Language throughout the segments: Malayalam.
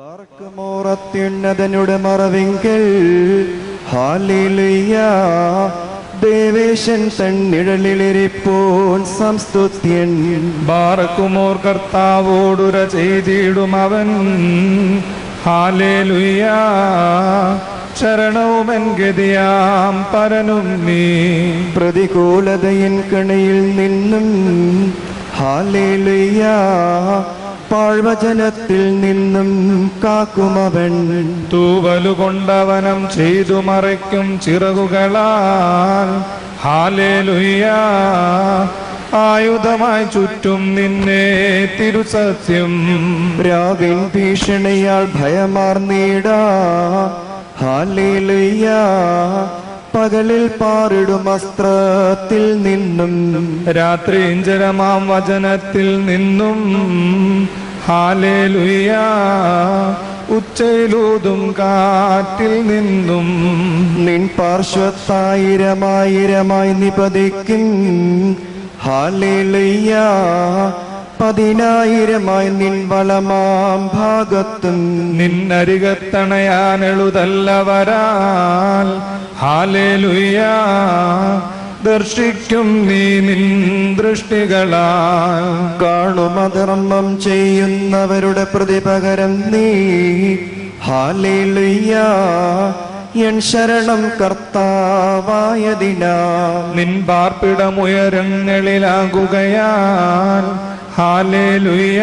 പാർക്കുമോറത്യുന്നതനുടെ മറവിങ്കൽ ഹല്ലേലൂയ ദേവേശൻ തന്നിഴലിലിരിപ്പോൻ സംസ്തുത്യൻ. പാർക്കുമോർ കർത്താവോടുര ചെയ്തിടും അവൻ ഹല്ലേലൂയ ശരണവുമൻ ഗതിയാം പരനും നീ. പ്രതികൂലതയിൻ കണിയിൽ നിന്നും ഹല്ലേലൂയ പാഴ്വചനത്തിൽ നിന്നും കാക്കുമവൻ. തൂവലുകൊണ്ടവനം ചെയ്തു മറയ്ക്കും ചിറകുകളാൽ ഹല്ലേലൂയ ആയുധമായി ചുറ്റും നിന്നെ തിരുസത്യം. രാവിൻ ഭീഷണിയാൽ ഭയമാർന്നീടാ ഹല്ലേലൂയ പകലിൽ പാറിടും അസ്ത്രത്തിൽ നിന്നും രാത്രിഞ്ചരമാം വചനത്തിൽ നിന്നും ഹല്ലേലൂയ ഉച്ചയിലൂതും കാറ്റിൽ നിന്നും. നിൻ പാർശ്വത്തായിരമായിരമായി നിപതിക്കും ഹല്ലേലൂയ 10,000 നിൻ വലമാം ഭാഗത്തും. നിന്നരികത്തണയാനെളുതല്ലവരാൽ ഹല്ലേലൂയ ദർശിക്കും നീ നിൻ ദൃഷ്ടികളാൽ. കാണുമധർമ്മം ചെയ്യുന്നവരുടെ പ്രതിപകരം നീ ഹല്ലേലൂയ എൻ ശരണം കർത്താവായതിനാ. നിൻ പാർപ്പിടമുയരങ്ങളിലാകുകയാൽ ഹല്ലേലൂയ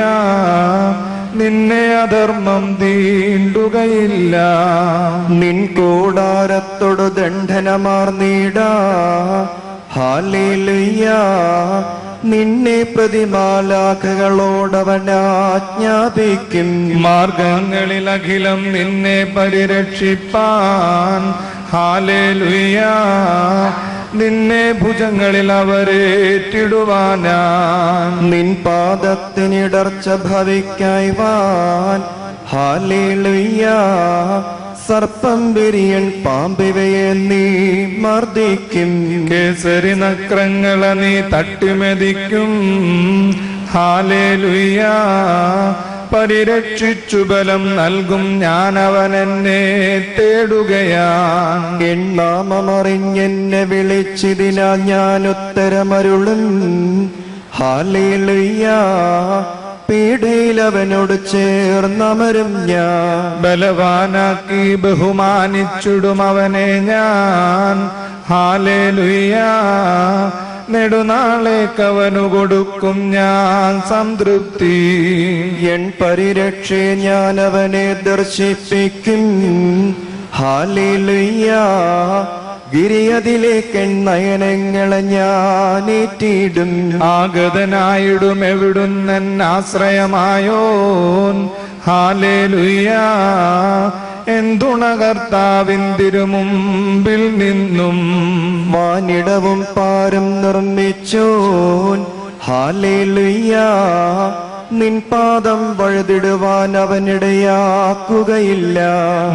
നിന്നെ അധർമ്മം തീണ്ടുകയില്ല. നിൻ കൂടാരത്തോടു ദണ്ഡനമാർന്നീടാ ഹല്ലേലൂയ നിന്നെ പ്രതിമാലാഖകളോടവൻ ആജ്ഞാപിക്കും. മാർഗങ്ങളിലഖിലം നിന്നെ പരിരക്ഷിപ്പാൻ ഹല്ലേലൂയ നിന്നെ ഭുജങ്ങളിൽ അവരേറ്റിടുവാനാ. നിൻ പാദത്തിനിടർച്ച ഭവിക്കായ്വാൻ ഹല്ലേലൂയ സർപ്പം വിരിയൻ പാമ്പിവയെ നീ മർദ്ദിക്കും. കേസരി നക്രങ്ങളെ നീ തട്ടിമെതിക്കും ഹല്ലേലൂയ പരിരക്ഷിച്ചു ബലം നൽകും ഞാനവനെന്നെ തേടുകയാൻ. എൻ നാമമറിഞ്ഞെന്നെ വിളിച്ചതിനാ ഞാൻ ഉത്തരമരുളും ഹല്ലേലൂയ പീഠയിൽ അവനോട് ചേർന്നമരും ഞാൻ. ബലവാനാക്കി ബഹുമാനിച്ചിടും അവനെ ഞാൻ ഹല്ലേലൂയ നെടുനാളേക്കവനു കൊടുക്കും ഞാൻ സംതൃപ്തി. എൻ പരിരക്ഷയെ ഞാൻ അവനെ ദർശിപ്പിക്കും ഹല്ലേലൂയ ഗിരിയതിലേക്കൻ നയനങ്ങളെ ഞാനേറ്റിടും. ആഗതനായിടും എവിടുന്നൻ ആശ്രയമായോൻ ഹല്ലേലൂയ എന്തുണ കർത്താവിൻ തിരുമുമ്പിൽ നിന്നും. വാനിടവും പാരും നിർമ്മിച്ചോൻ ഹല്ലേലൂയ നിൻ പാദം വഴുതിടുവാൻ അവനിടയാക്കുകയില്ല.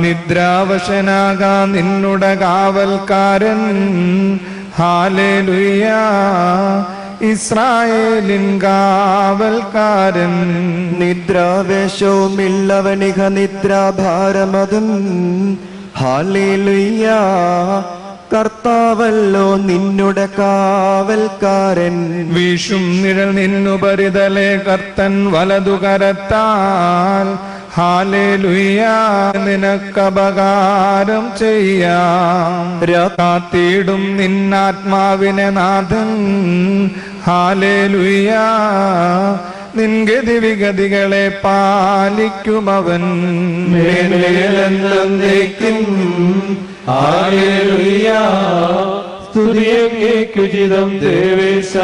നിദ്രാവശനാകാ നിന്നുടെ കാവൽക്കാരൻ ഹല്ലേലൂയ ഇസ്രായേലിൻ കാവൽക്കാരൻ. നിദ്രാവേശവുമില്ലവനിക നിദ്രാഭാരമതും ഹല്ലേലൂയ കർത്താവല്ലോ നിന്നുടെ കാവൽക്കാരൻ. വീശും നിഴൽ നിന്നു പരിതലേ കർത്തൻ വലതുകരത്താൽ ഹല്ലേലൂയ നിനക്കപകാരം ചെയ്യാം. കാത്തിടും നിന്നാത്മാവിനെ നാഥൻ ഹല്ലേലൂയ നിൻ ഗതിവിഗതികളെ പാലിക്കുമവൻ. മേലെന്നേക്കും ഹല്ലേലൂയ സ്തുതിയങ്ങേക്കുചിതം ദേവേശ.